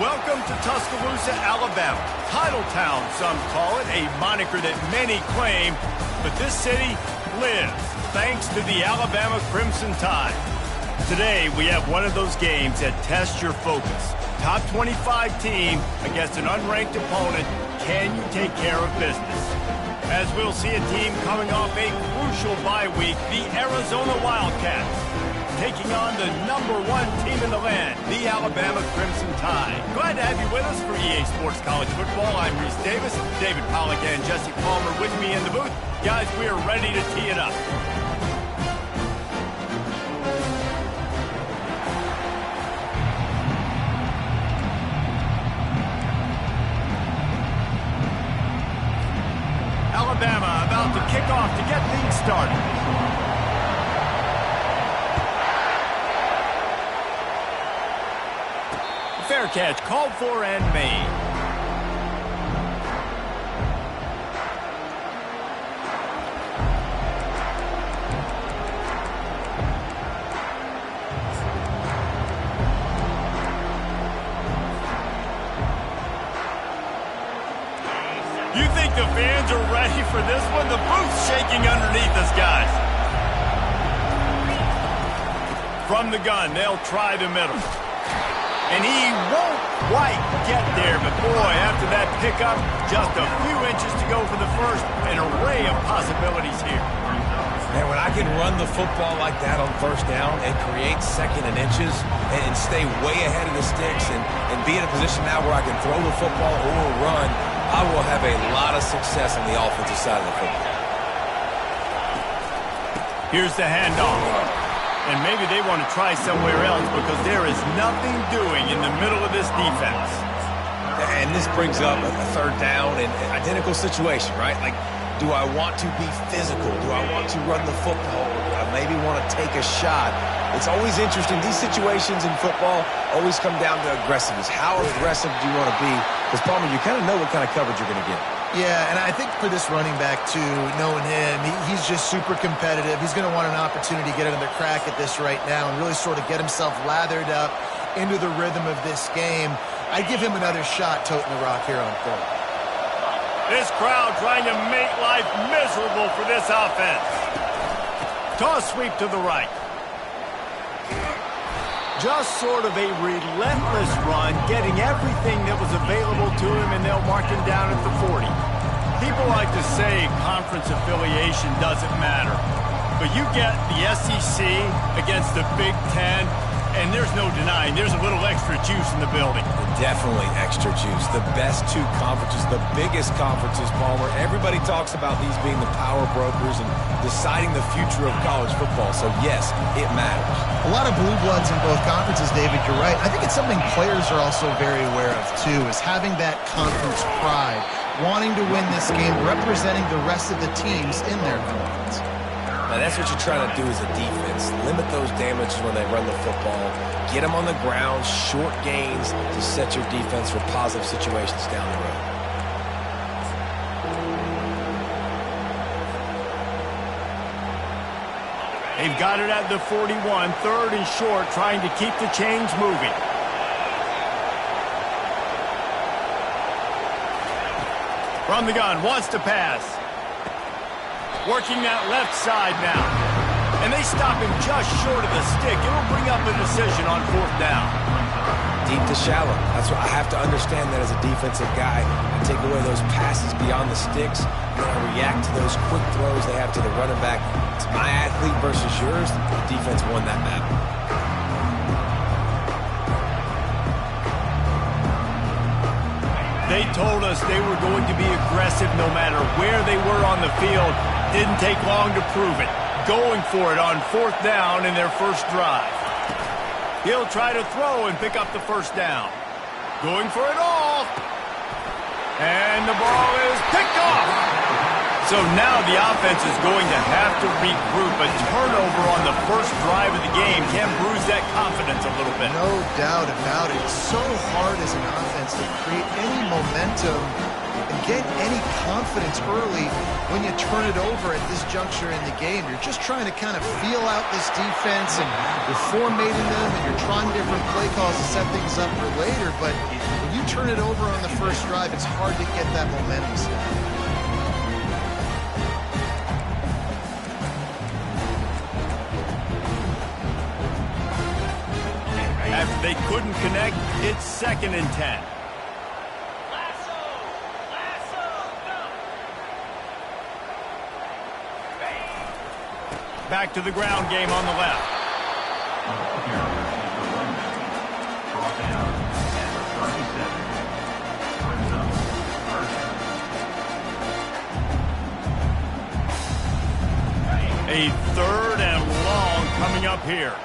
Welcome to Tuscaloosa, Alabama. Title Town, some call it, a moniker that many claim, but this city lives thanks to the Alabama Crimson Tide. Today, we have one of those games that tests your focus. Top 25 team against an unranked opponent. Can you take care of business? As we'll see a team coming off a crucial bye week, the Arizona Wildcats, taking on the #1 team in the land, the Alabama Crimson Tide. Glad to have you with us for EA Sports College Football. I'm Reese Davis, David Pollack and Jesse Palmer with me in the booth. Guys, we are ready to tee it up. Alabama about to kick off to get things started. Fair catch called for and made. You think the fans are ready for this one? The booth's shaking underneath us, guys. From the gun, they'll try the middle. And he won't quite get there, but boy, after that pickup, just a few inches to go for the first. An array of possibilities here. Man, when I can run the football like that on first down and create second and inches and stay way ahead of the sticks and be in a position now where I can throw the football or run, I will have a lot of success on the offensive side of the football. Here's the handoff. And maybe they want to try somewhere else because there is nothing doing in the middle of this defense. And this brings up a third down and identical situation, right? Like, do I want to be physical? Do I want to run the football? Do I maybe want to take a shot? It's always interesting. These situations in football always come down to aggressiveness. How aggressive do you want to be? Because, Palmer, you kind of know what kind of coverage you're going to get. Yeah, and I think for this running back, too, knowing him, he's just super competitive. He's going to want an opportunity to get another crack at this right now and really sort of get himself lathered up into the rhythm of this game. I'd give him another shot toting the rock here on third. This crowd trying to make life miserable for this offense. Toss sweep to the right. Just sort of a relentless run, getting everything that was available to him, and they'll mark him down at the 40. People like to say conference affiliation doesn't matter, but you get the SEC against the Big Ten, and there's no denying there's a little extra juice in the building. Definitely extra juice. The best two conferences, the biggest conferences, Palmer. Everybody talks about these being the power brokers and deciding the future of college football. So, yes, it matters. A lot of blue bloods in both conferences, David. You're right. I think it's something players are also very aware of, too, is having that conference pride, wanting to win this game, representing the rest of the teams in their conference. Now, that's what you're trying to do as a defense. Limit those damages when they run the football. Get them on the ground, short gains to set your defense for positive situations down the road. They've got it at the 41, third and short, trying to keep the chains moving. From the gun, wants to pass. Working that left side now. And they stop him just short of the stick. It'll bring up a decision on fourth down. Deep to shallow. That's what I have to understand that as a defensive guy. I take away those passes beyond the sticks, and I react to those quick throws they have to the running back. It's my athlete versus yours. The defense won that battle. They told us they were going to be aggressive no matter where they were on the field. Didn't take long to prove it. Going for it on fourth down in their first drive. He'll try to throw and pick up the first down. Going for it all. And the ball is picked off. So now the offense is going to have to regroup. A turnover on the first drive of the game can bruise that confidence a little bit. No doubt about it. It's so hard as an offense to create any momentum get any confidence early when you turn it over at this juncture in the game. You're just trying to kind of feel out this defense, and you're formatting them, and you're trying different play calls to set things up for later. But when you turn it over on the first drive, it's hard to get that momentum set. After they couldn't connect, it's 2nd and 10. Back to the ground game on the left. A 3rd and long coming up here.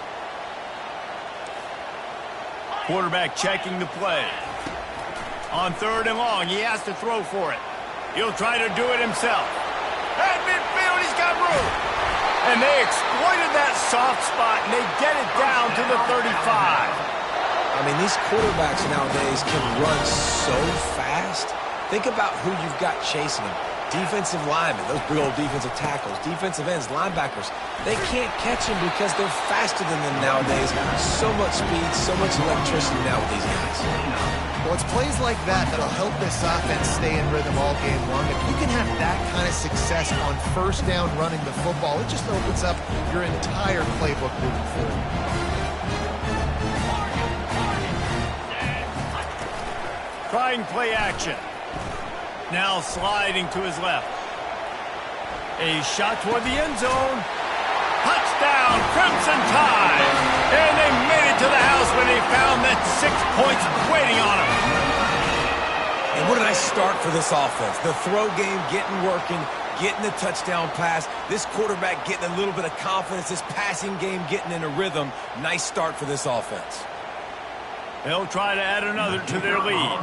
Quarterback checking the play. On 3rd and long, he has to throw for it. He'll try to do it himself. At midfield, he's got room. And they exploited that soft spot, and they get it down to the 35. I mean, these quarterbacks nowadays can run so fast. Think about who you've got chasing them. Defensive linemen, those big old defensive tackles, defensive ends, linebackers. They can't catch them because they're faster than them nowadays. So much speed, so much electricity now with these guys. Well, it's plays like that that'll help this offense stay in rhythm all game long. If you can have that kind of success on first down running the football, it just opens up your entire playbook moving forward. Trying play action. Now sliding to his left. A shot toward the end zone. Touchdown, Crimson Tide. And they made it to the house when they found that 6 points waiting on them. And what did I start for this offense? The throw game getting working, getting the touchdown pass. This quarterback getting a little bit of confidence. This passing game getting in a rhythm. Nice start for this offense. They'll try to add another to their lead.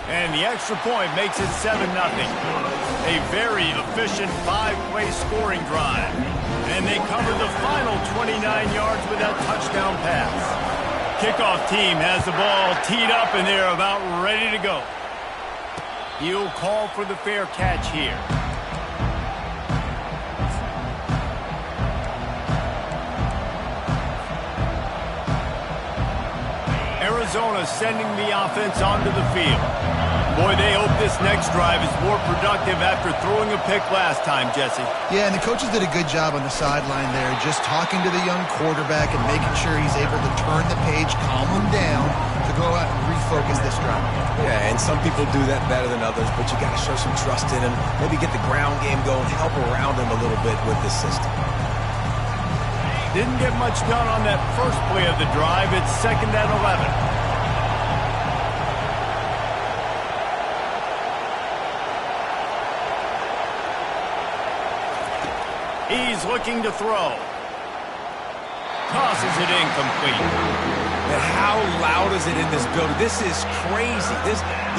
And the extra point makes it 7-0. A very efficient 5-play scoring drive. And they covered the final 29 yards with that touchdown pass. Kickoff team has the ball teed up and they're about ready to go. He'll call for the fair catch here. Arizona sending the offense onto the field. Boy, they hope this next drive is more productive after throwing a pick last time, Jesse. Yeah, and the coaches did a good job on the sideline there, just talking to the young quarterback and making sure he's able to turn the page, calm him down, to go out and refocus this drive. Yeah, and some people do that better than others, but you got to show some trust in him, maybe get the ground game going, help around him a little bit with this system. Didn't get much done on that first play of the drive. It's 2nd and 11. He's looking to throw. Tosses it incomplete. And how loud is it in this building? This is crazy.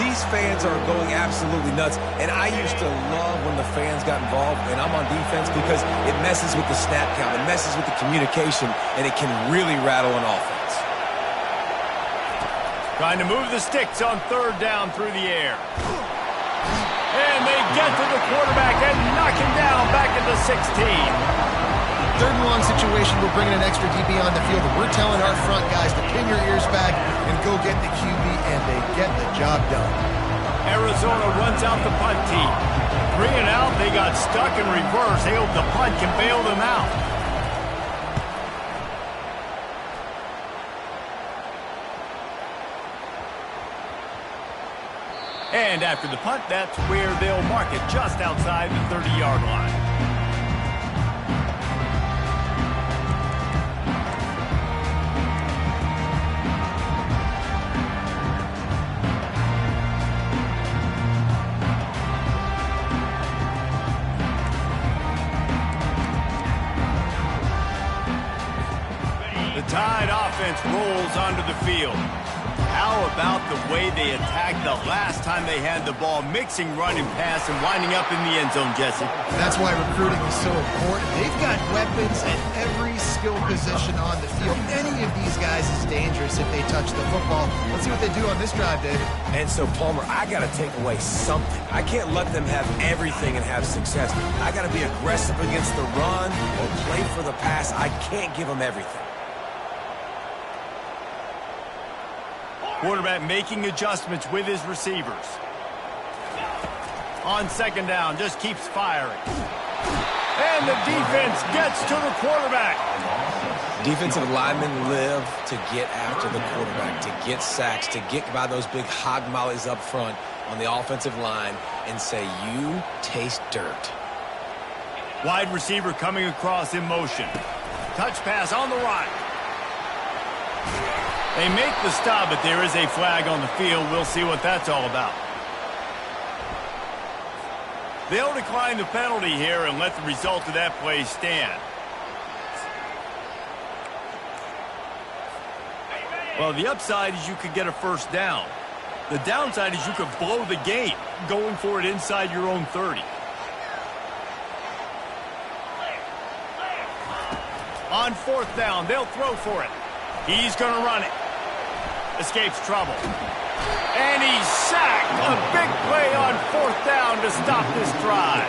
These fans are going absolutely nuts. And I used to love when the fans got involved, and I'm on defense because it messes with the snap count. It messes with the communication, and it can really rattle an offense. Trying to move the sticks on 3rd down through the air. And they get to the quarterback and knock him down back at the 16. 3rd and long situation, we're bringing an extra DB on the field, and we're telling our front guys to pin your ears back and go get the QB, and they get the job done. Arizona runs out the punt team. 3 and out, they got stuck in reverse. They hope the punt can bail them out. And after the punt, that's where they'll mark it, just outside the 30-yard line. The Tide offense rolls onto the field. How about the way they attacked the last time they had the ball, mixing run and pass and winding up in the end zone, Jesse? That's why recruiting is so important. They've got weapons at every skill position on the field. Any of these guys is dangerous if they touch the football. Let's see what they do on this drive, David. And so, Palmer, I got to take away something. I can't let them have everything and have success. I got to be aggressive against the run or play for the pass. I can't give them everything. Quarterback making adjustments with his receivers. On second down, just keeps firing. And the defense gets to the quarterback. Defensive linemen live to get after the quarterback, to get sacks, to get by those big hog mollies up front on the offensive line and say, you taste dirt. Wide receiver coming across in motion. Touch pass on the right. They make the stop, but there is a flag on the field. We'll see what that's all about. They'll decline the penalty here and let the result of that play stand. Well, the upside is you could get a first down. The downside is you could blow the game going for it inside your own 30. On fourth down, they'll throw for it. He's going to run it. Escapes trouble. And he's sacked. A big play on fourth down to stop this drive.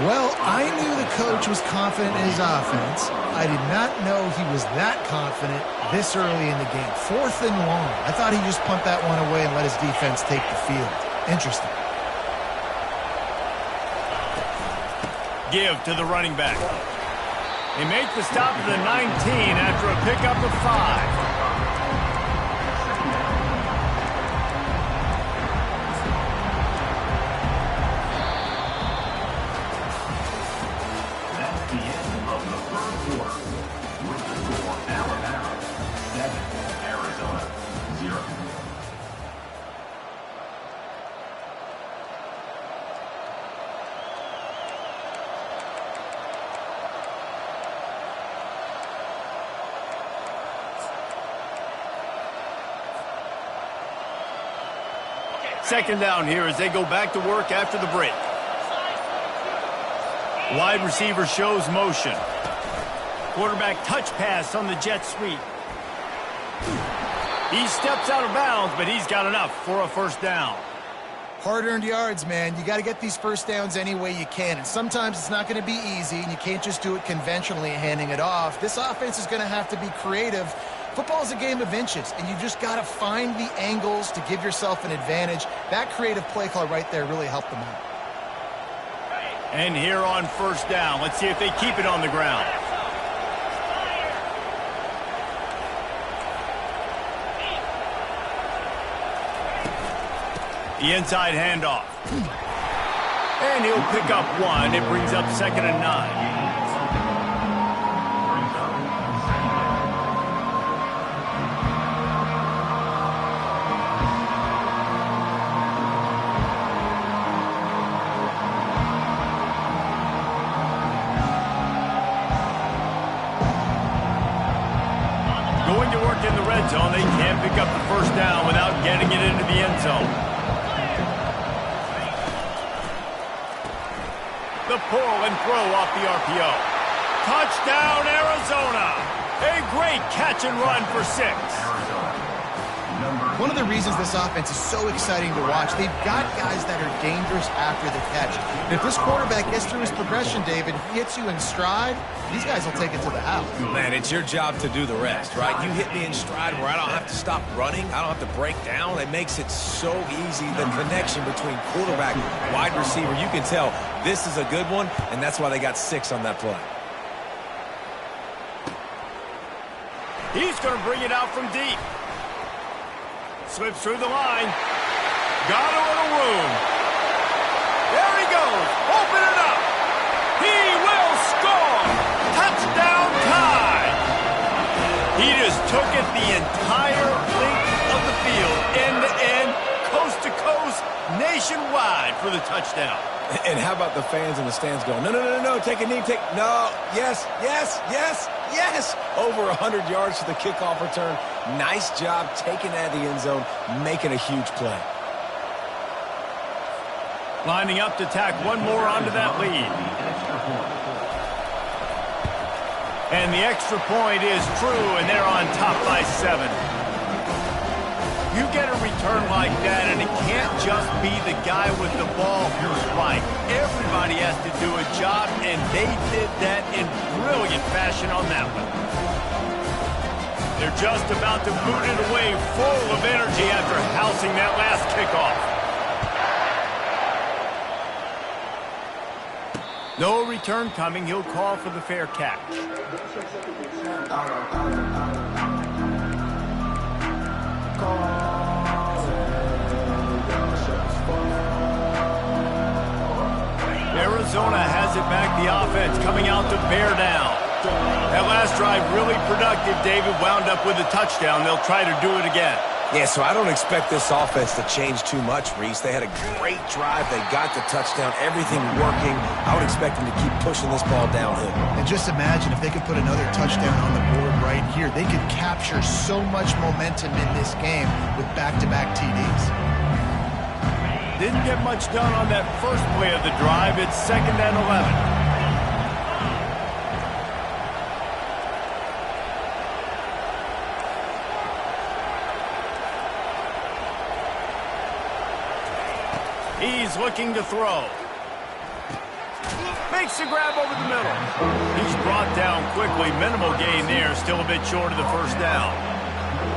Well, I knew the coach was confident in his offense. I did not know he was that confident this early in the game. Fourth and long. I thought he just pumped that one away and let his defense take the field. Interesting. Give to the running back. They make the stop at the 19 after a pickup of 5. Second down here as they go back to work after the break. Wide receiver shows motion. Quarterback touch pass on the jet sweep. He steps out of bounds, but he's got enough for a first down. Hard-earned yards, man. You got to get these first downs any way you can. And sometimes it's not going to be easy, and you can't just do it conventionally handing it off. This offense is going to have to be creative. Football is a game of inches, and you just got to find the angles to give yourself an advantage. That creative play call right there really helped them out. And here on first down, let's see if they keep it on the ground. The inside handoff. And he'll pick up one. It brings up 2nd and 9. Going to work in the red zone. They can't pick up the first down without getting it into the end zone. The pull and throw off the RPO. Touchdown, Arizona. A great catch and run for 6. One of the reasons this offense is so exciting to watch, they've got guys that are dangerous after the catch. And if this quarterback gets through his progression, David, he hits you in stride, these guys will take it to the house. Man, it's your job to do the rest, right? You hit me in stride where I don't have to stop running. I don't have to break down. It makes it so easy. The connection between quarterback and wide receiver, you can tell this is a good one, and that's why they got 6 on that play. He's going to bring it out from deep. Slips through the line. Got a little room. There he goes. Open it up. He will score. Touchdown time. He just took it the entire length of the field. End to end, coast to coast. Nailed nationwide for the touchdown. And how about the fans in the stands going, no, no, no, no, take a knee, no, yes, yes, yes, yes. Over 100 yards to the kickoff return. Nice job taking that to the end zone, making a huge play. Lining up to tack one more onto that lead. And the extra point is true, and they're on top by 7. You get a return like that, and it can't just be the guy with the ball who's right. Everybody has to do a job, and they did that in brilliant fashion on that one. They're just about to boot it away full of energy after housing that last kickoff. No return coming. He'll call for the fair catch. Arizona has it back, the offense coming out to bear down. That last drive really productive, David, wound up with a touchdown. They'll try to do it again. Yeah, so I don't expect this offense to change too much, Reese. They had a great drive. They got the touchdown, everything working. I would expect them to keep pushing this ball downhill. And just imagine if they could put another touchdown on the board right here. They could capture so much momentum in this game with back-to-back TDs. Didn't get much done on that first play of the drive. It's 2nd and 11. He's looking to throw. Makes a grab over the middle. He's brought down quickly. Minimal gain there. Still a bit short of the first down.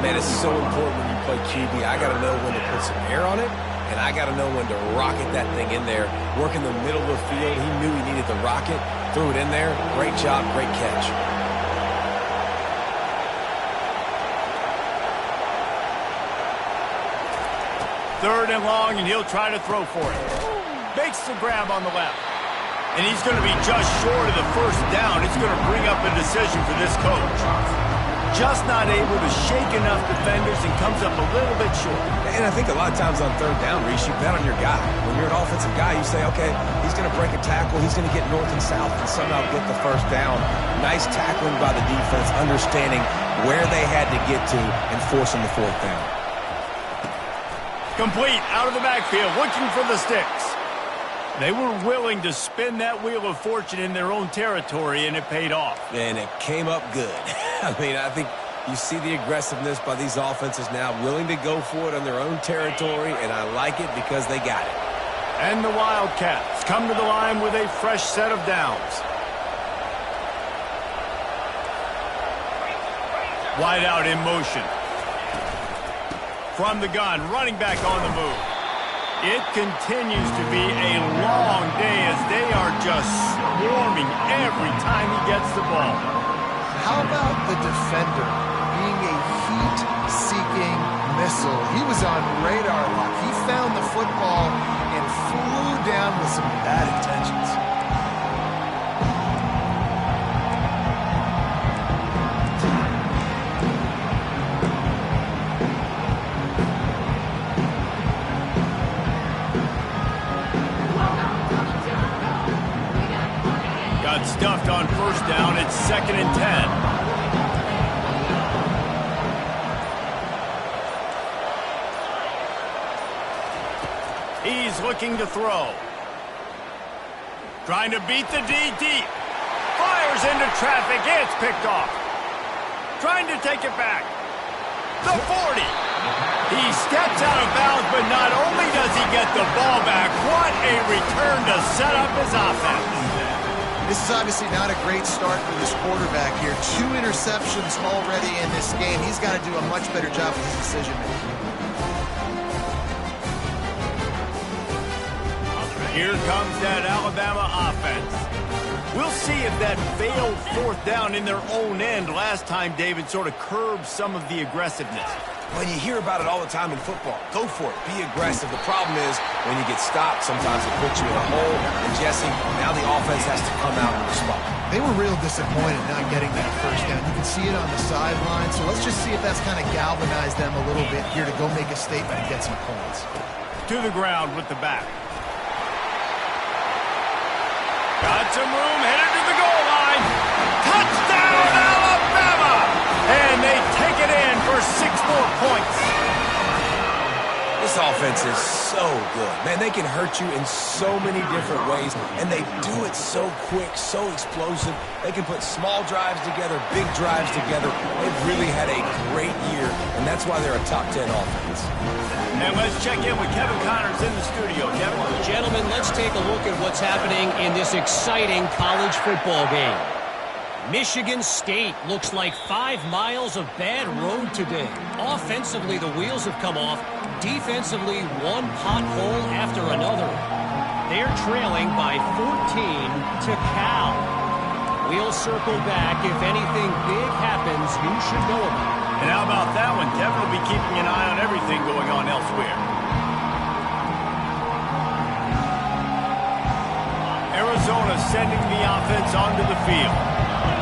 Man, it's so important when you play QB. I got to know when to put some air on it, and I got to know when to rocket that thing in there. Work in the middle of the field. He knew he needed the rocket. Threw it in there. Great job. Great catch. Third and long, and he'll try to throw for it. Makes the grab on the left. And he's going to be just short of the first down. It's going to bring up a decision for this coach. Just not able to shake enough defenders and comes up a little bit short. And I think a lot of times on third down, Reese, you bet on your guy. When you're an offensive guy, you say, okay, he's going to break a tackle. He's going to get north and south and somehow get the first down. Nice tackling by the defense, understanding where they had to get to and forcing the fourth down. Complete out of the backfield, looking for the sticks. They were willing to spin that wheel of fortune in their own territory, and it paid off. And it came up good. I mean, I think you see the aggressiveness by these offenses now, willing to go for it on their own territory, and I like it because they got it. And the Wildcats come to the line with a fresh set of downs. Wide out in motion. From the gun, running back on the move. It continues to be a long day as they are just swarming every time he gets the ball. How about the defender being a heat-seeking missile? He was on radar lock. He found the football and flew down with some bad intentions. Stuffed on first down. It's 2nd and 10. He's looking to throw. Trying to beat the D deep. Fires into traffic. It's picked off. Trying to take it back. The 40. He steps out of bounds, but not only does he get the ball back, what a return to set up his offense. This is obviously not a great start for this quarterback here. 2 interceptions already in this game. He's got to do a much better job with his decision-making. Here comes that Alabama offense. We'll see if that failed fourth down in their own end last time, David, sort of curbed some of the aggressiveness. When you hear about it all the time in football, go for it. Be aggressive. The problem is when you get stopped, sometimes it puts you in a hole. And, Jesse, now the offense has to come out and respond. They were real disappointed not getting that first down. You can see it on the sideline. So let's just see if that's kind of galvanized them a little bit here to go make a statement and get some points. to the ground with the back. Got some room, headed to the goal line. Touchdown, Alabama! And they take it in for 6 more points. This offense is so good. Man, they can hurt you in so many different ways, and they do it so quick, so explosive. They can put small drives together, big drives together. They've really had a great year, and that's why they're a top 10 offense. And let's check in with Kevin Connors in the studio. Kevin? Gentlemen, let's take a look at what's happening in this exciting college football game. Michigan State looks like 5 miles of bad road today. Offensively, the wheels have come off. Defensively, one pothole after another. They're trailing by 14 to Cal. We'll circle back. If anything big happens, you should know about it. And how about that one? Kevin will be keeping an eye on everything going on elsewhere. Arizona sending the offense onto the field.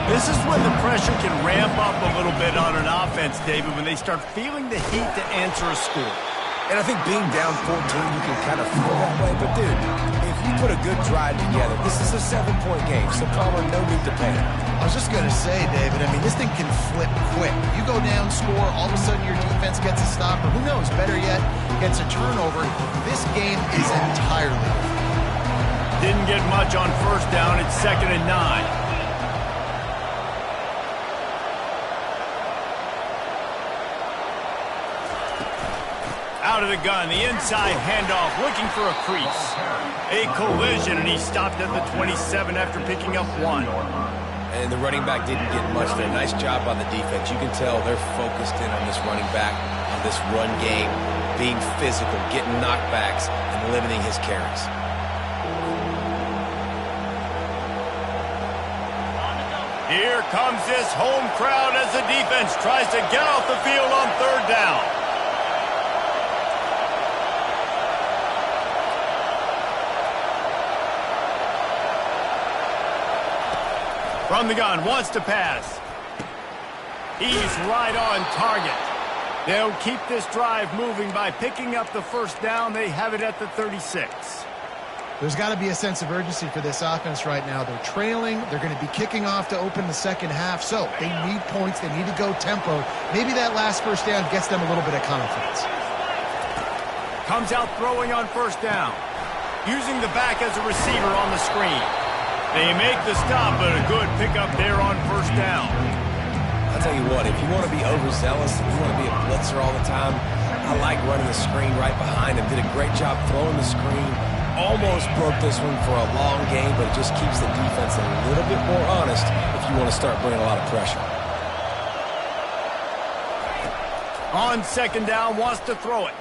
This is when the pressure can ramp up a little bit on an offense, David, when they start feeling the heat to answer a score. And I think being down 14, you can kind of feel that way. But, dude, if you put a good drive together, this is a 7-point game, so probably no need to panic. I was just going to say, David, I mean, this thing can flip quick. You go down, score, all of a sudden your defense gets a stop, or who knows, better yet, gets a turnover. This game is entirely different. Didn't get much on first down. It's 2nd and 9. Out of the gun, the inside handoff, looking for a crease. A collision, and he stopped at the 27 after picking up 1. And the running back didn't get much there. Nice job by the defense. You can tell they're focused in on this running back, on this run game, being physical, getting knockbacks, and limiting his carries. Here comes this home crowd as the defense tries to get off the field on 3rd down. From the gun, wants to pass. He's right on target. They'll keep this drive moving by picking up the 1st down. They have it at the 36. There's got to be a sense of urgency for this offense right now. They're trailing. They're going to be kicking off to open the second half. So they need points. They need to go tempo. Maybe that last 1st down gets them a little bit of confidence. Comes out throwing on 1st down. Using the back as a receiver on the screen. They make the stop, but a good pickup there on 1st down. I'll tell you what, if you want to be overzealous, if you want to be a blitzer all the time, I like running the screen right behind him. Did a great job throwing the screen. Almost broke this one for a long game, but it just keeps the defense a little bit more honest if you want to start bringing a lot of pressure. On 2nd down, wants to throw it.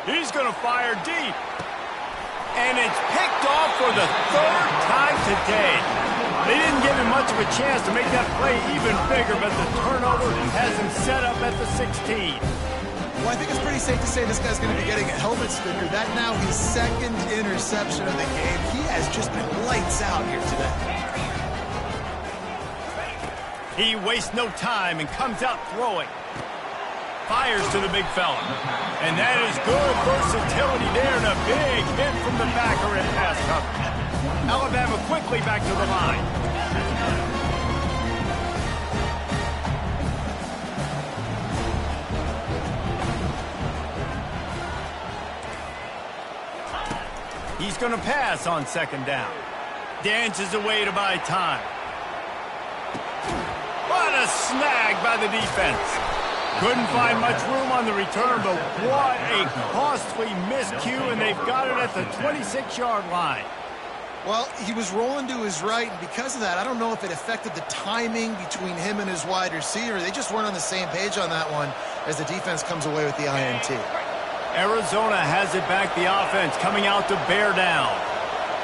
He's going to fire deep. And it's picked off for the 3rd time today. They didn't give him much of a chance to make that play even bigger, but the turnover has him set up at the 16. Well, I think it's pretty safe to say this guy's going to be getting a helmet sticker. That now his 2nd interception of the game. He has just been lights out here today. He wastes no time and comes out throwing. Fires to the big fella. And that is good versatility there, and a big hit from the backer in pass coverage. Alabama quickly back to the line. He's going to pass on 2nd down. Dances away to buy time. What a snag by the defense. Couldn't find much room on the return, but what a costly miscue, and they've got it at the 26-yard line. Well, he was rolling to his right, and because of that, I don't know if it affected the timing between him and his wide receiver. They just weren't on the same page on that one as the defense comes away with the INT. Arizona has it back, the offense coming out to bear down.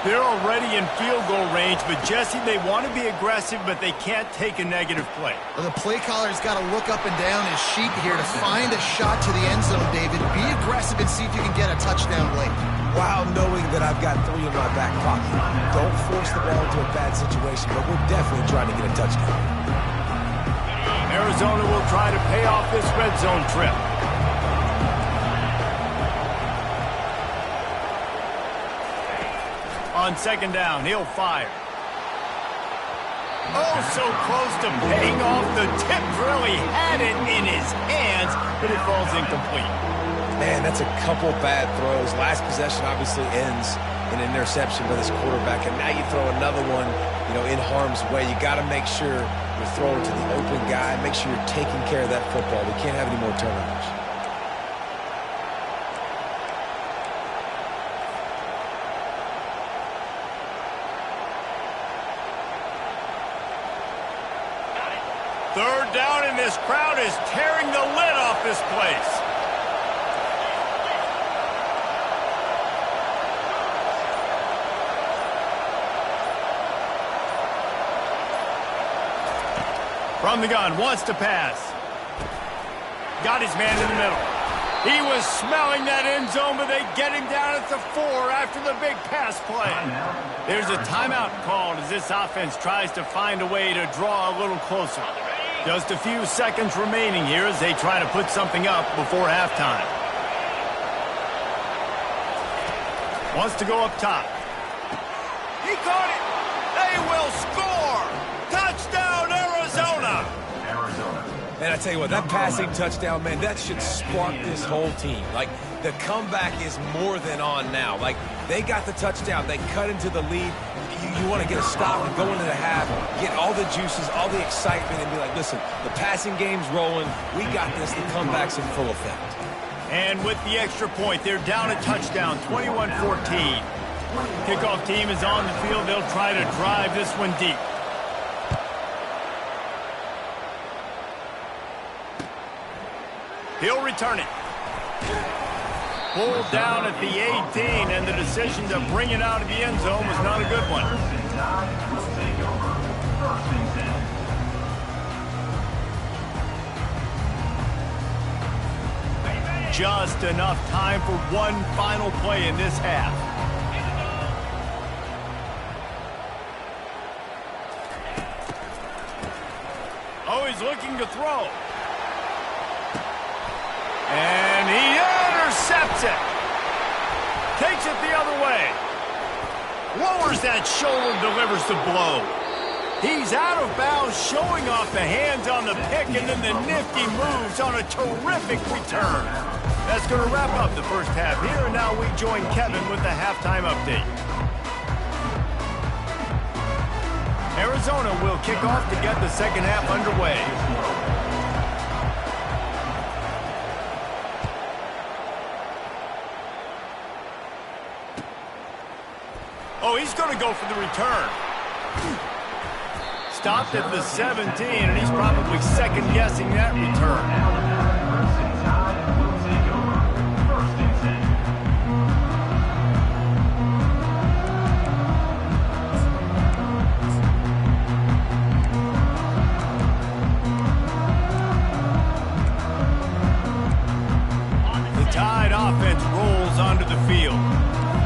They're already in field goal range, but Jesse, they want to be aggressive, but they can't take a negative play. Well, the play caller's got to look up and down his sheet here to find a shot to the end zone, David. Be aggressive and see if you can get a touchdown late. While knowing that I've got 3 in my back pocket. Don't force the ball into a bad situation, but we're definitely trying to get a touchdown. Arizona will try to pay off this red zone trip. On second down, he'll fire. Oh, so close to paying off. The tip really had it in his hands, but it falls incomplete. Man, that's a couple bad throws. Last possession obviously ends in an interception by this quarterback, and now you throw another one, in harm's way. You got to make sure you're throwing to the open guy. Make sure you're taking care of that football. We can't have any more turnovers. Third down, and this crowd is tearing the lid off this place. From the gun, wants to pass. Got his man in the middle. He was smelling that end zone, but they get him down at the 4 after the big pass play. There's a timeout called as this offense tries to find a way to draw a little closer. Just a few seconds remaining here as they try to put something up before halftime. Wants to go up top. He caught it. They will score. Touchdown, Arizona. Man, I tell you what, that passing touchdown, man, that should spark this whole team. Like, the comeback is more than on now. Like, they got the touchdown. They cut into the lead. You want to get a stop and go into the half, get all the juices, all the excitement, and be like, listen, the passing game's rolling. We got this. The comeback's in full effect. And with the extra point, they're down a touchdown, 21-14. Kickoff team is on the field. They'll try to drive this one deep. He'll return it. Pulled down at the 18, and the decision to bring it out of the end zone was not a good one. Just enough time for one final play in this half. Oh, he's looking to throw. And he intercepts it. Takes it the other way. Lowers that shoulder, delivers the blow. He's out of bounds, showing off the hands on the pick, and then the nifty moves on a terrific return. That's going to wrap up the first half here, and now we join Kevin with the halftime update. Arizona will kick off to get the second half underway. Oh, he's going to go for the return. Stopped at the 17, and he's probably second-guessing that return. The Tide offense rolls onto the field.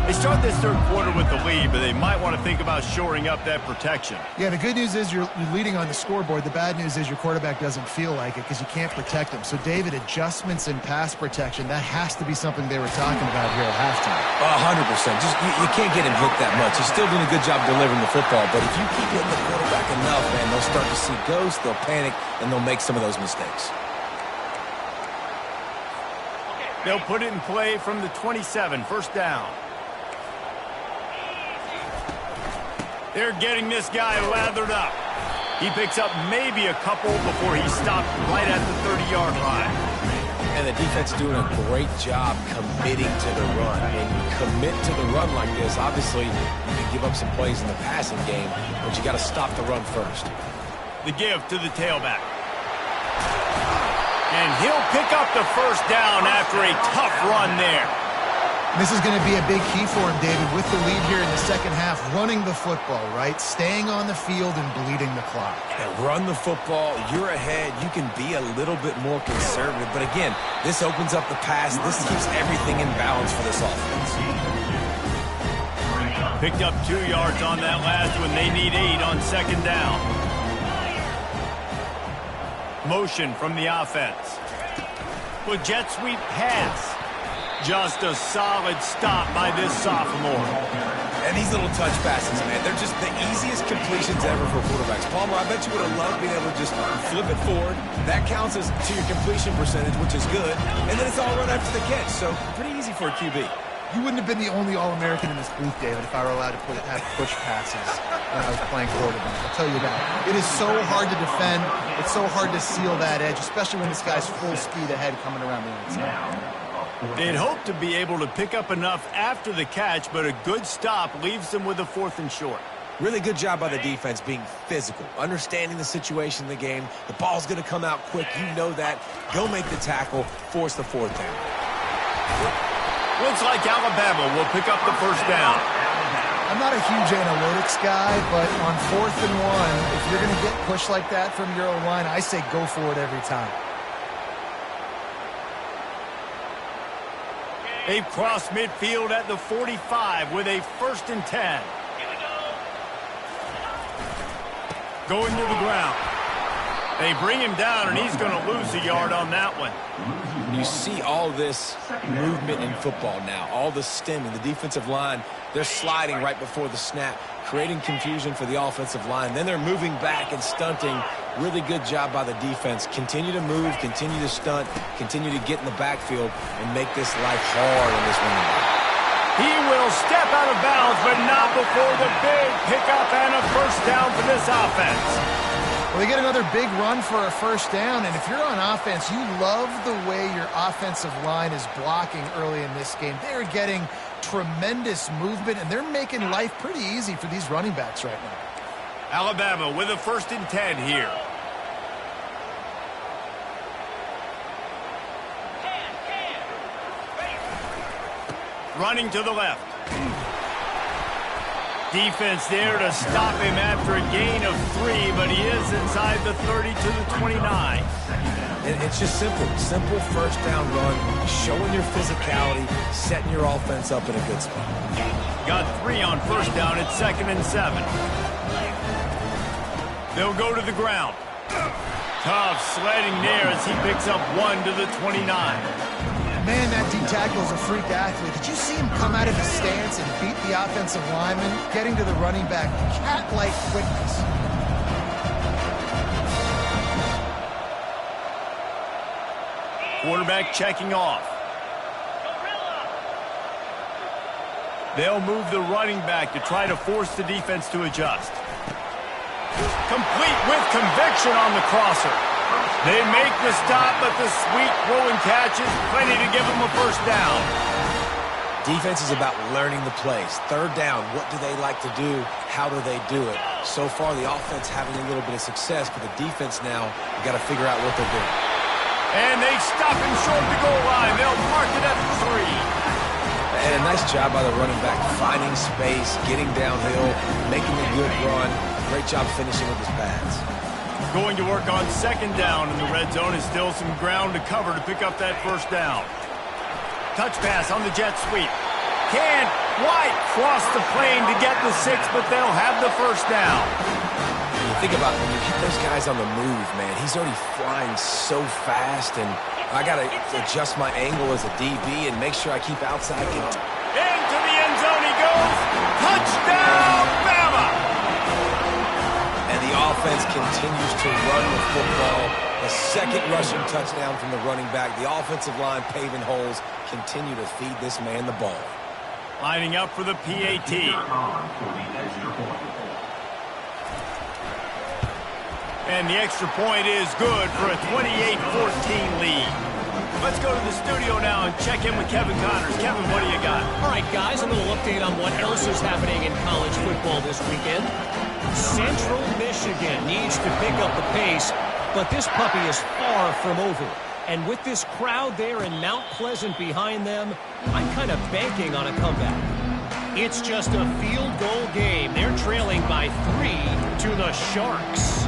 They start this third quarter with the lead, but they might want to think about shoring up that protection. Yeah, the good news is you're leading on the scoreboard. The bad news is your quarterback doesn't feel like it because you can't protect him. So, David, adjustments in pass protection, that has to be something they were talking about here at halftime. 100%. Just you can't get him hit that much. He's still doing a good job delivering the football, but if you keep hitting the quarterback enough, man, they'll start to see ghosts, they'll panic, and they'll make some of those mistakes. They'll put it in play from the 27, first down. They're getting this guy lathered up. He picks up maybe a couple before he stopped right at the 30-yard line. And the defense doing a great job committing to the run. And you commit to the run like this, obviously you can give up some plays in the passing game, but you got to stop the run first. The give to the tailback. And he'll pick up the first down after a tough run there. This is going to be a big key for him, David, with the lead here in the second half, running the football, right? Staying on the field and bleeding the clock. Yeah, run the football. You're ahead. You can be a little bit more conservative. But again, this opens up the pass. This keeps everything in balance for this offense. Picked up 2 yards on that last one. They need 8 on second down. Motion from the offense. With jet sweep pass. Just a solid stop by this sophomore. And these little touch passes, man, they're just the easiest completions ever for quarterbacks. Palmer, I bet you would have loved being able to just flip it forward. That counts as to your completion percentage, which is good. And then it's all run after the catch, so pretty easy for a QB. You wouldn't have been the only All-American in this booth, David, if I were allowed to have push passes when I was playing quarterback. I'll tell you that. It is so hard to defend. It's so hard to seal that edge, especially when this guy's full speed ahead coming around the inside. They'd hope to be able to pick up enough after the catch, but a good stop leaves them with a 4th and short. Really good job by the defense being physical, understanding the situation in the game. The ball's going to come out quick. You know that. Go make the tackle, force the 4th down. Looks like Alabama will pick up the 1st down. I'm not a huge analytics guy, but on 4th and 1, if you're going to get pushed like that from your O-line, I say go for it every time. They've crossed midfield at the 45 with a 1st and 10. Going to the ground. They bring him down, and he's going to lose a yard on that one. You see all this movement in football now, all the stemming, the defensive line, they're sliding right before the snap, creating confusion for the offensive line. Then they're moving back and stunting. Really good job by the defense. Continue to move, continue to stunt, continue to get in the backfield and make this life hard on this running back. He will step out of bounds, but not before the big pickup and a 1st down for this offense. Well, they get another big run for a 1st down, and if you're on offense, you love the way your offensive line is blocking early in this game. They're getting tremendous movement, and they're making life pretty easy for these running backs right now. Alabama with a 1st and 10 here. Running to the left. Defense there to stop him after a gain of 3, but he is inside the 30 to the 29. And it's just simple 1st down run, showing your physicality, setting your offense up in a good spot. Got 3 on 1st down at 2nd and 7. They'll go to the ground. Tough sledding there as he picks up 1 to the 29. Man, that D-tackle is a freak athlete. Did you see him come out of his stance and beat the offensive lineman, getting to the running back? Cat-like quickness. Quarterback checking off. They'll move the running back to try to force the defense to adjust. Complete with conviction on the crosser. They make the stop, but the sweet throwing catch is plenty to give them a 1st down. Defense is about learning the plays. 3rd down, what do they like to do? How do they do it? So far, the offense having a little bit of success, but the defense now, you got to figure out what they're doing. And they stop him short of the goal line. They'll mark it at the 3. And a nice job by the running back, finding space, getting downhill, making a good run. Great job finishing with his pads. Going to work on 2nd down, and the red zone is still some ground to cover to pick up that 1st down. Touch pass on the jet sweep. Can White cross the plane to get the 6, but they'll have the 1st down. When you think about it, when you hit those guys on the move, man, he's already flying so fast, and I got to adjust my angle as a DB and make sure I keep outside. Into the end zone he goes. Touchdown, Bama! And the offense continues to run the football. The 2nd rushing touchdown from the running back. The offensive line paving holes. Continue to feed this man the ball. Lining up for the PAT. And the extra point is good for a 28-14 lead. Let's go to the studio now and check in with Kevin Connors. Kevin, what do you got? All right, guys, a little update on what else is happening in college football this weekend. Central Michigan needs to pick up the pace, but this puppy is far from over. And with this crowd there in Mount Pleasant behind them, I'm kind of banking on a comeback. It's just a field goal game. They're trailing by 3 to the Sharks.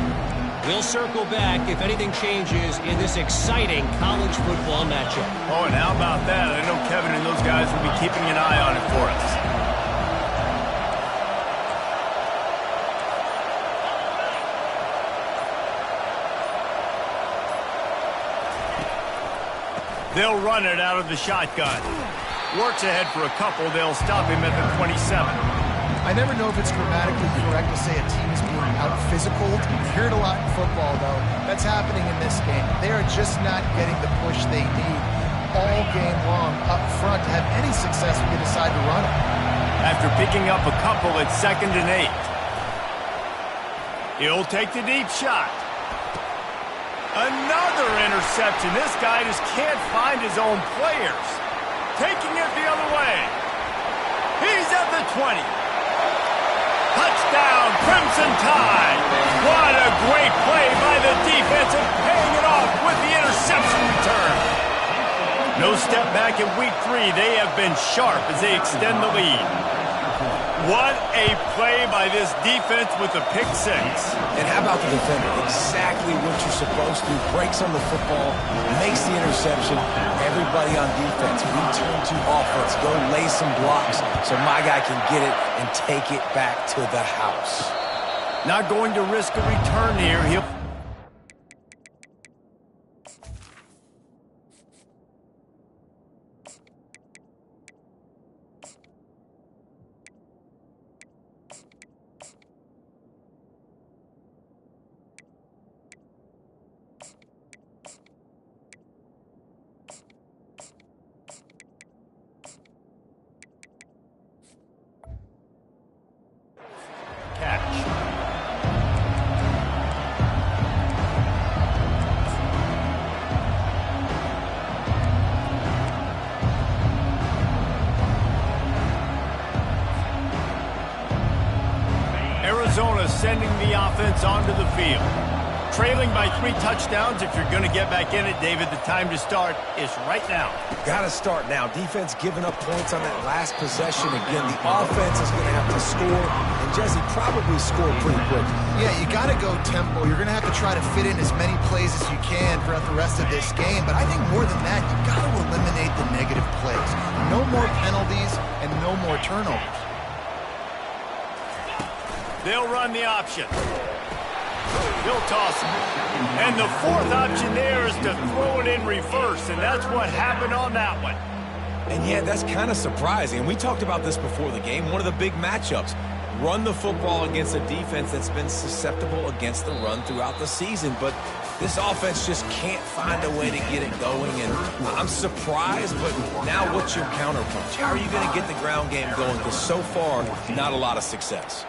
We'll circle back if anything changes in this exciting college football matchup. Oh, and how about that? I know Kevin and those guys will be keeping an eye on it for us. They'll run it out of the shotgun. Works ahead for a couple. They'll stop him at the 27. I never know if it's grammatically correct to say a team is being out-physicaled. You hear it a lot in football, though. That's happening in this game. They are just not getting the push they need all game long up front to have any success when they decide to run it. After picking up a couple at 2nd and 8. He'll take the deep shot. Another interception. This guy just can't find his own players. Taking it the other way. He's at the 20. Touchdown, Crimson Tide. What a great play by the defense and paying it off with the interception return. No step back in week 3. They have been sharp as they extend the lead. What a play by this defense with a pick 6. And how about the defender? Exactly what you're supposed to. Breaks on the football, makes the interception. Everybody on defense, return to offense. Go lay some blocks so my guy can get it and take it back to the house. Not going to risk a return here. He'll... Arizona sending the offense onto the field. Trailing by 3 touchdowns. If you're going to get back in it, David, the time to start is right now. Got to start now. Defense giving up points on that last possession. Again, the offense is going to have to score, and Jesse probably score pretty quick. Yeah, you got to go tempo. You're going to have to try to fit in as many plays as you can throughout the rest of this game. But I think more than that, you got to eliminate the negative plays. No more penalties and no more turnovers. They'll run the option. He'll toss it. And the 4th option there is to throw it in reverse, and that's what happened on that one. And yeah, that's kind of surprising. And we talked about this before the game. One of the big matchups. Run the football against a defense that's been susceptible against the run throughout the season. But this offense just can't find a way to get it going. And I'm surprised, but now what's your counterpunch? How are you going to get the ground game going? Because so far, not a lot of success.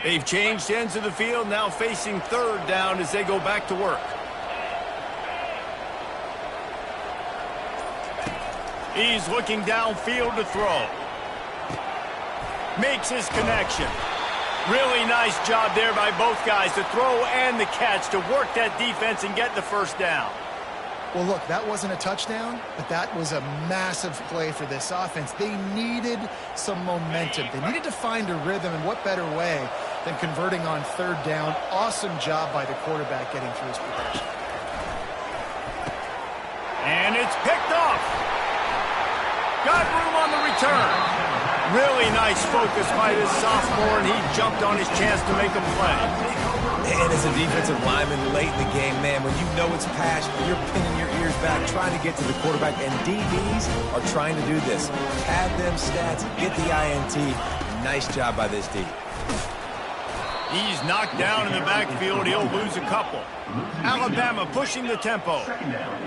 They've changed ends of the field, now facing 3rd down as they go back to work. He's looking downfield to throw. Makes his connection. Really nice job there by both guys, the throw and the catch, to work that defense and get the 1st down. Well, look, that wasn't a touchdown, but that was a massive play for this offense. They needed some momentum. They needed to find a rhythm, and what better way than converting on 3rd down. Awesome job by the quarterback getting through his progression. And it's picked off. Got room on the return. Really nice focus by this sophomore, and he jumped on his chance to make a play. And as a defensive lineman late in the game, man, when you know it's pass, you're pinning your ears back, trying to get to the quarterback, and DBs are trying to do this. Pad them stats, get the INT. Nice job by this D. He's knocked down in the backfield. He'll lose a couple. Alabama pushing the tempo.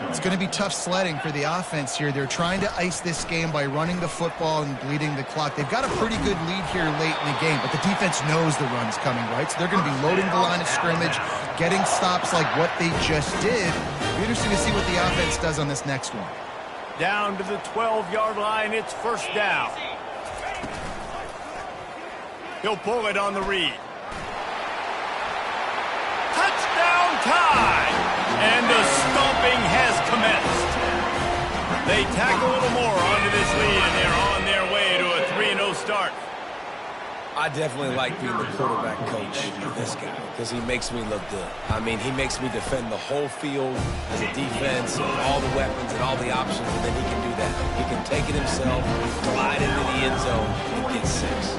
It's going to be tough sledding for the offense here. They're trying to ice this game by running the football and bleeding the clock. They've got a pretty good lead here late in the game, but the defense knows the run's coming, right? So they're going to be loading the line of scrimmage, getting stops like what they just did. It'll be interesting to see what the offense does on this next one. Down to the 12-yard line. It's 1st down. He'll pull it on the read. Touchdown Tide! And the stomping has commenced. They tack a little more onto this lead, and they're on their way to a 3-0 start. I definitely like being the quarterback coach of this guy because he makes me look good. I mean, he makes me defend the whole field as a defense and all the weapons and all the options, and then he can do that. He can take it himself, glide into the end zone, and get 6.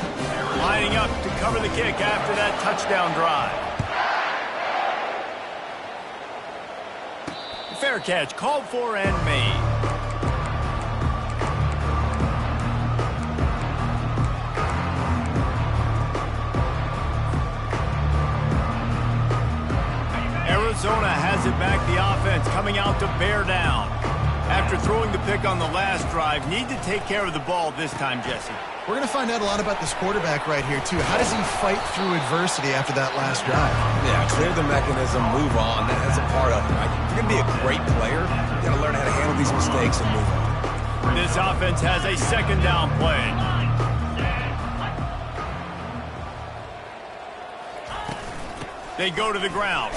Lining up to cover the kick after that touchdown drive. Fair catch called for and made. Arizona has it back, the offense coming out to bear down. After throwing the pick on the last drive, need to take care of the ball this time, Jesse. We're going to find out a lot about this quarterback right here, too. How does he fight through adversity after that last drive? Yeah, clear the mechanism, move on. That's a part of it, right? If you're going to be a great player, you got to learn how to handle these mistakes and move on. This offense has a second down play. They go to the ground.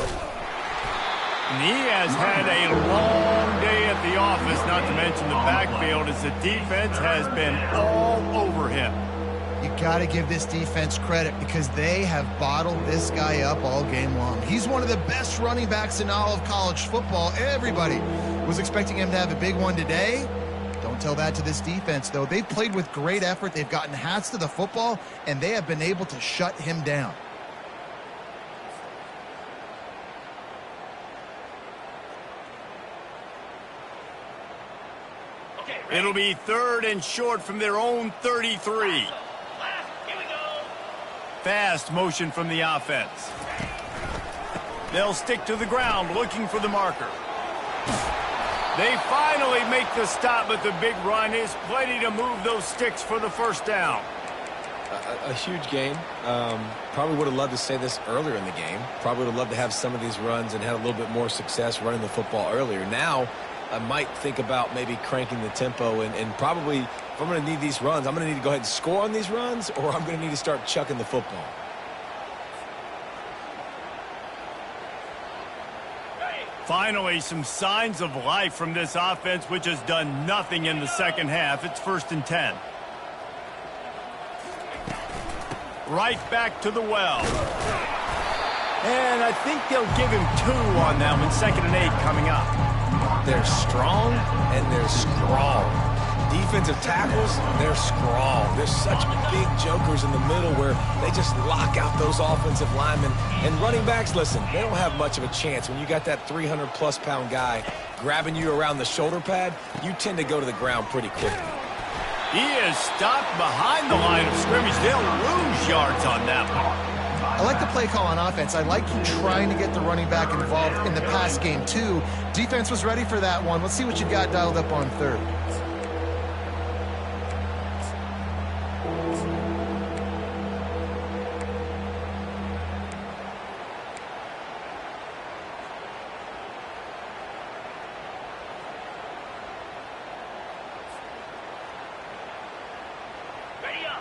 And he has had a long day at the office, not to mention the backfield, as the defense has been all over him. You got to give this defense credit because they have bottled this guy up all game long. He's one of the best running backs in all of college football. Everybody was expecting him to have a big one today. Don't tell that to this defense, though. They've played with great effort. They've gotten hats to the football, and they have been able to shut him down. It'll be 3rd and short from their own 33. Fast motion from the offense. They'll stick to the ground looking for the marker. They finally make the stop, but the big run is plenty to move those sticks for the first down. A huge game. Probably would have loved to say this earlier in the game. Probably would have loved to have some of these runs and had a little bit more success running the football earlier. Now, I might think about maybe cranking the tempo and probably, if I'm going to need these runs, I'm going to need to go ahead and score on these runs, or I'm going to need to start chucking the football. Finally, some signs of life from this offense, which has done nothing in the second half. It's 1st and 10. Right back to the well. And I think they'll give him 2 on that one. 2nd and 8 coming up. They're strong and they're strong. Defensive tackles, they're strong. There's such big jokers in the middle where they just lock out those offensive linemen. And running backs, listen, they don't have much of a chance. When you got that 300-plus pound guy grabbing you around the shoulder pad, you tend to go to the ground pretty quickly. He is stopped behind the line of scrimmage. They'll lose yards on that one. I like the play call on offense. I like you trying to get the running back involved in the pass game, too. Defense was ready for that one. Let's see what you got dialed up on 3rd.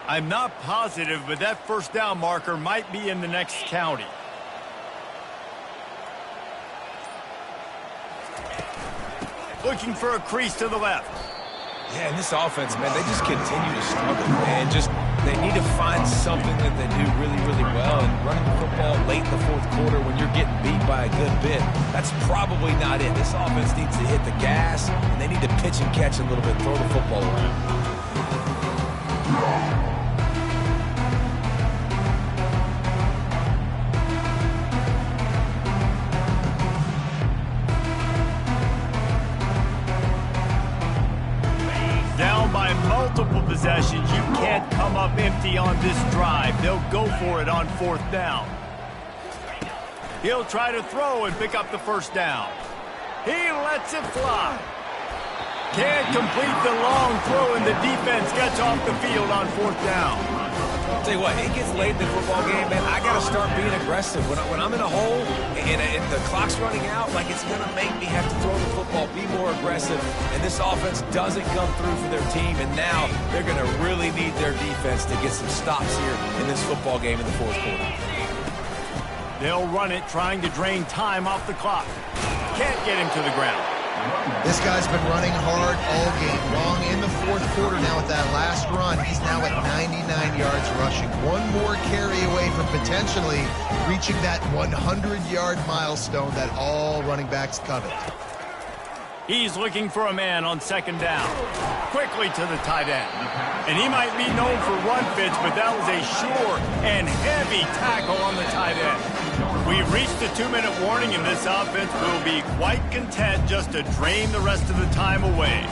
I'm not positive, but that first down marker might be in the next county. Looking for a crease to the left. Yeah, and this offense, man, they just continue to struggle, man. They need to find something that they do really, really well. And running the football late in the 4th quarter when you're getting beat by a good bit, that's probably not it. This offense needs to hit the gas, and they need to pitch and catch a little bit, throw the football around. Multiple possessions. You can't come up empty on this drive. They'll go for it on 4th down. He'll try to throw and pick up the first down. He lets it fly. Can't complete the long throw, and the defense gets off the field on 4th down. I'll tell you what, it gets late in the football game, man. I got to start being aggressive. When I'm in a hole and the clock's running out, like it's going to make me have to throw the football, be more aggressive. And this offense doesn't come through for their team, and now they're going to really need their defense to get some stops here in this football game in the 4th quarter. They'll run it, trying to drain time off the clock. Can't get him to the ground. This guy's been running hard all game long in the 4th quarter now with that last run. He's now at 99 yards rushing. One more carry away from potentially reaching that 100-yard milestone that all running backs covet. He's looking for a man on second down. Quickly to the tight end. And he might be known for run fits, but that was a sure and heavy tackle on the tight end. We've reached the 2-minute warning, and this offense will be quite content just to drain the rest of the time away.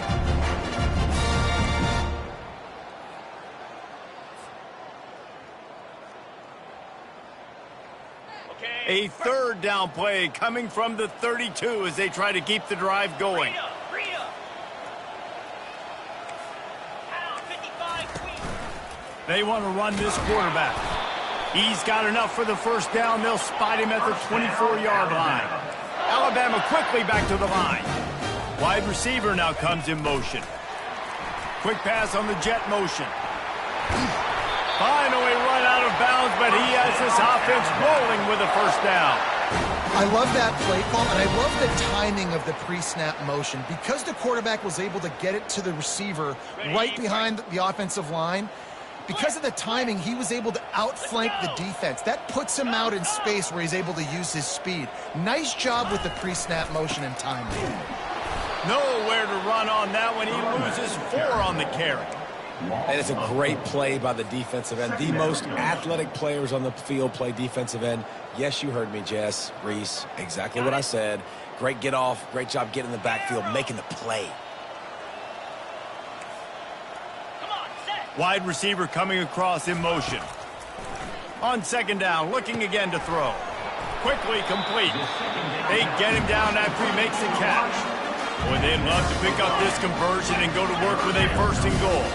A third down play coming from the 32 as they try to keep the drive going. They want to run this quarterback. He's got enough for the first down. They'll spot him at the 24-yard line. Alabama quickly back to the line. Wide receiver now comes in motion. Quick pass on the jet motion. Finally run out of bounds, but he has this offense rolling with a first down. I love that play call, and I love the timing of the pre-snap motion. Because the quarterback was able to get it to the receiver right behind the offensive line, because of the timing, he was able to outflank the defense. That puts him out in space where he's able to use his speed. Nice job with the pre-snap motion and timing. Nowhere to run on that one. He loses 4 on the carry. And it's a great play by the defensive end. The most athletic players on the field play defensive end. Yes, you heard me, Jess, Reese. Exactly what I said. Great get off. Great job getting in the backfield, making the play. Wide receiver coming across in motion. On second down, looking again to throw. Quickly complete. They get him down after he makes the catch. Boy, they'd love to pick up this conversion and go to work with a first and goal.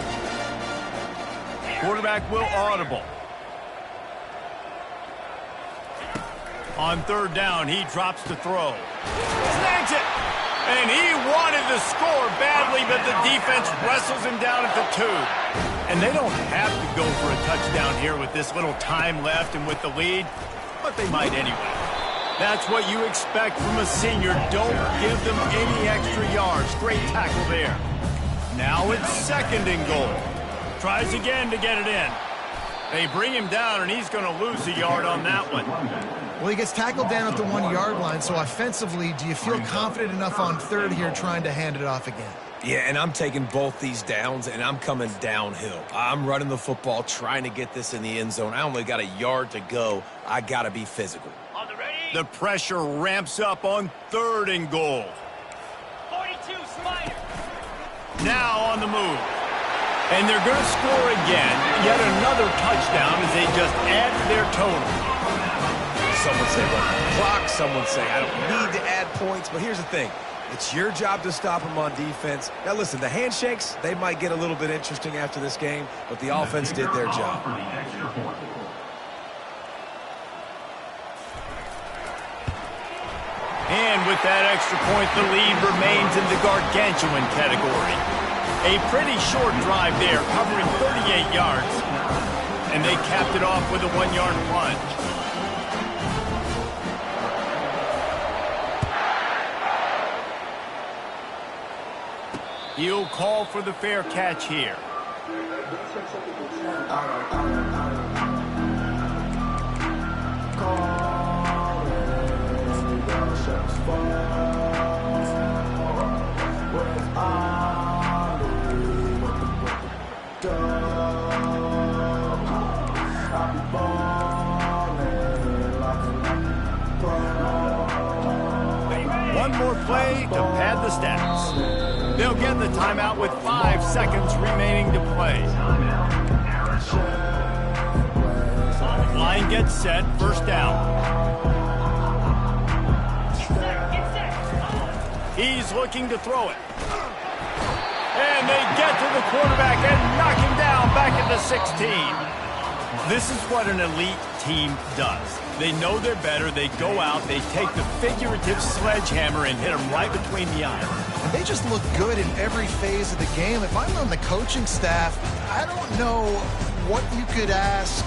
Quarterback will audible. On third down, he drops to throw. Snags it! And he wanted to score badly, but the defense wrestles him down at the 2. And they don't have to go for a touchdown here with this little time left and with the lead, but they might anyway. That's what you expect from a senior. Don't give them any extra yards. Great tackle there. Now it's second and goal. Tries again to get it in. They bring him down, and he's going to lose a yard on that one. Well, he gets tackled down at the 1-yard line, so offensively, do you feel confident enough on third here trying to hand it off again? Yeah, and I'm taking both these downs, and I'm coming downhill. I'm running the football, trying to get this in the end zone. I only got a yard to go. I got to be physical. The pressure ramps up on third and goal. 42, Slider. Now on the move. And they're going to score again. Yet another touchdown as they just add to their total. Some would say run the clock. Some would say I don't need to add points. But here's the thing. It's your job to stop them on defense. Now, listen, the handshakes, they might get a little bit interesting after this game, but the offense did their job. And with that extra point, the lead remains in the gargantuan category. A pretty short drive there, covering 38 yards. And they capped it off with a 1-yard plunge. He'll call for the fair catch here. One more play to pad the stats. They'll get the timeout with 5 seconds remaining to play. Line gets set, first down. He's looking to throw it. And they get to the quarterback and knock him down back at the 16. This is what an elite team does. They know they're better. They go out. They take the figurative sledgehammer and hit them right between the eyes. And they just look good in every phase of the game. If I'm on the coaching staff, I don't know what you could ask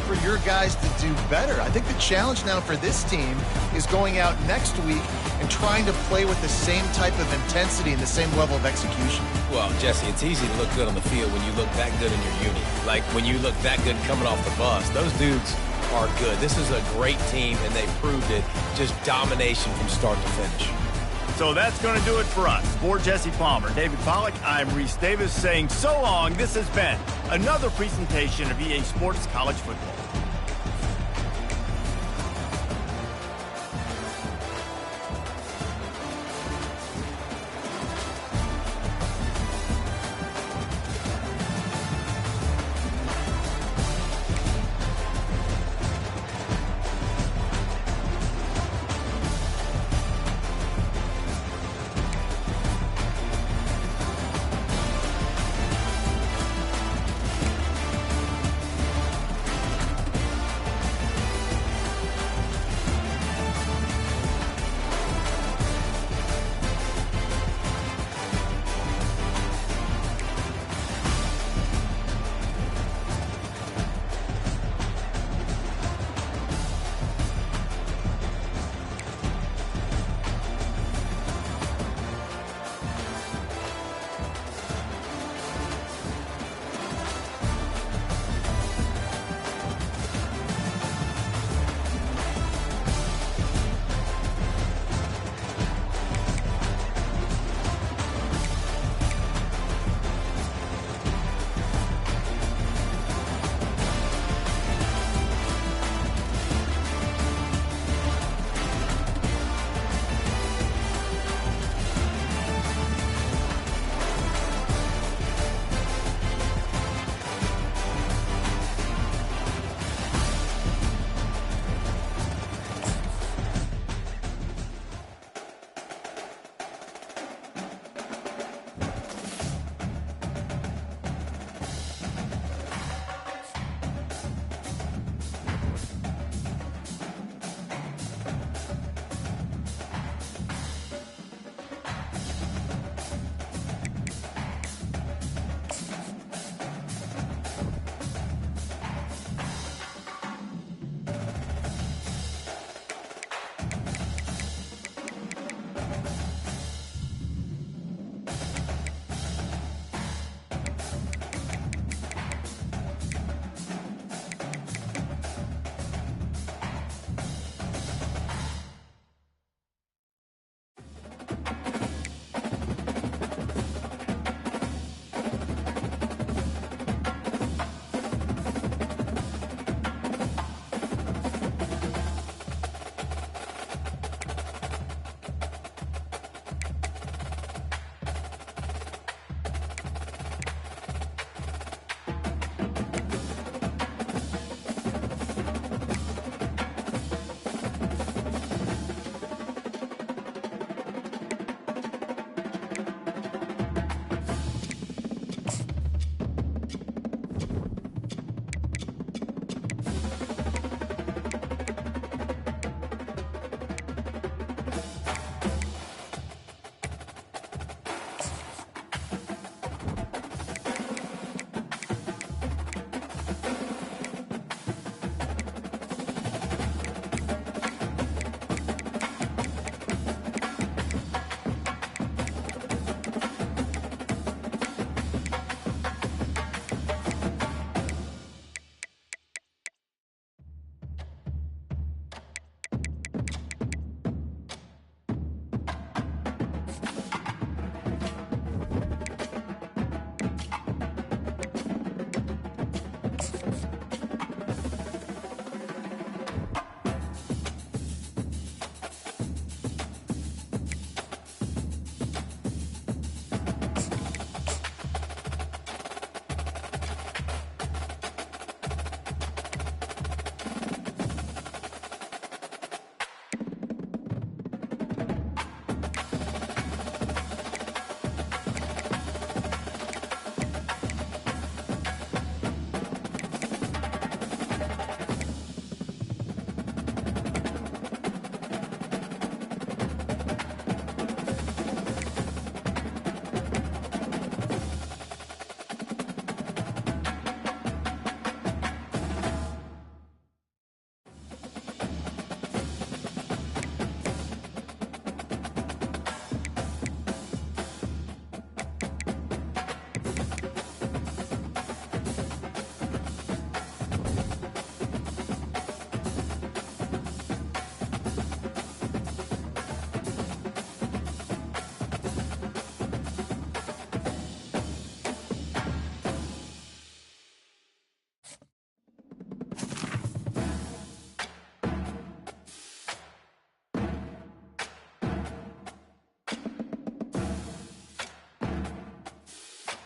for your guys to do better. I think the challenge now for this team is going out next week and trying to play with the same type of intensity and the same level of execution. Well, Jesse, it's easy to look good on the field when you look that good in your unit. Like when you look that good coming off the bus. Those dudes are good. This is a great team, and they proved it. Just domination from start to finish. So that's going to do it for us. For Jesse Palmer, David Pollack, I'm Reese Davis saying so long. This has been another presentation of EA Sports College Football.